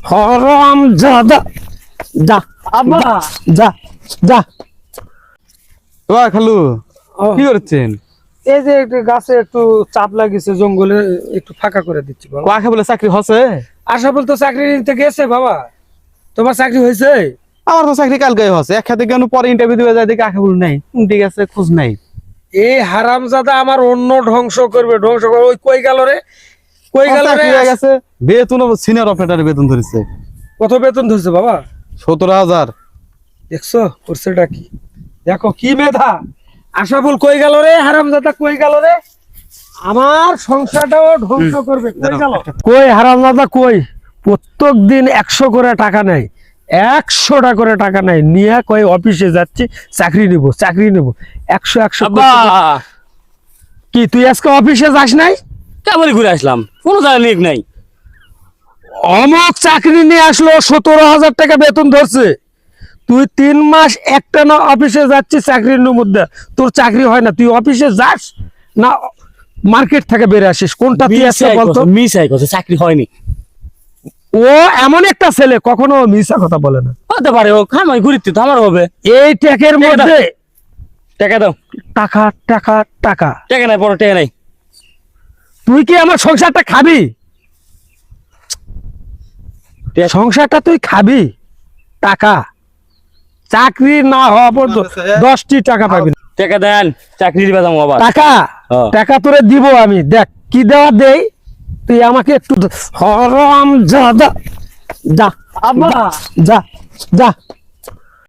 হরাম জাদা, যা আব্বা যা যা। ও খালু ও, কি করছেন? এই যে একটু গাছে একটু চাপ লাগিয়েছে, জঙ্গলে একটু ফাঁকা করে দিচ্ছি বাবা। কাকে বলে চাকরি হচ্ছে? আশা বল তো চাকরি নিতে গেছে বাবা। তোমার চাকরি হয়েছে? আমার তো চাকরি কালকে হচ্ছে, এক খাতে কেন পরে ইন্টারভিউ দিবে যায় দেখে কাকে বল নাই, ঠিক আছে খোঁজ নাই। এই হারামজাদা আমার অন্য ধ্বংস করবে, ধ্বংস করবে। ওই কই গেল রে, কই গেল রে? চাকরি হয়ে গেছে, বেতন সিনিয়র অপারেটরের বেতন ধরেছে কত বেতন ধরছে বাবা? 17,000। দেখছো করছেটা কি? দেখো কি মেধা। আশাফুল কই গেল রে, হারামজাদা কই গেল রে? আমার সংসারটাও ধ্বংস করবে। কই গেল? কই হারামজাদা কই? প্রত্যেক দিন 100 করে টাকা নেয়, 100 টাকা করে টাকা নেয়, নিয়ে কই অফিসে যাচ্ছি, চাকরি নিব চাকরি নিব। 100 আব্বা কি তুই আজকে অফিসে যাস নাই? কেবল ঘুরে আসলাম, কোনো জায়গা লিখ নাই। অমক চাকরি নিয়ে আসলো, 17,000 টাকা বেতন ধরছে। তুই 3 মাস একটানা অফিসে যাচ্ছিস চাকরির মধ্যে, তোর চাকরি হয় না। তুই অফিসে যাস না মার্কেট থেকে বের আসিস, কোনটা তুই আজকে বলতো? মিসাই কথা, চাকরি হয়নি। ও এমন একটা ছেলে, কখনো মিথ্যা কথা বলে না। হতে পারে, ও খামাই ঘুরিতে তো আমার হবে। এই ট্যাকের মধ্যে টাকা দাও। টাকা টাকা টাকা। টাকা নাই, বড় টাকা নাই। তুই কি আমার সংসারটা খাবি? সংসারটা তুই খাবি? টাকা চাকরি না হওয়া পর্যন্ত 10টি টাকা পাবি না। টাকা দেন, চাকরি দিবা যাবো আবার। টাকা হ্যাঁ। টাকা তোরে দিব আমি, দেখ কি দেওয়া দেই। তুই আমাকে একটু হরাম জাদা, যা আব্বা যা যা।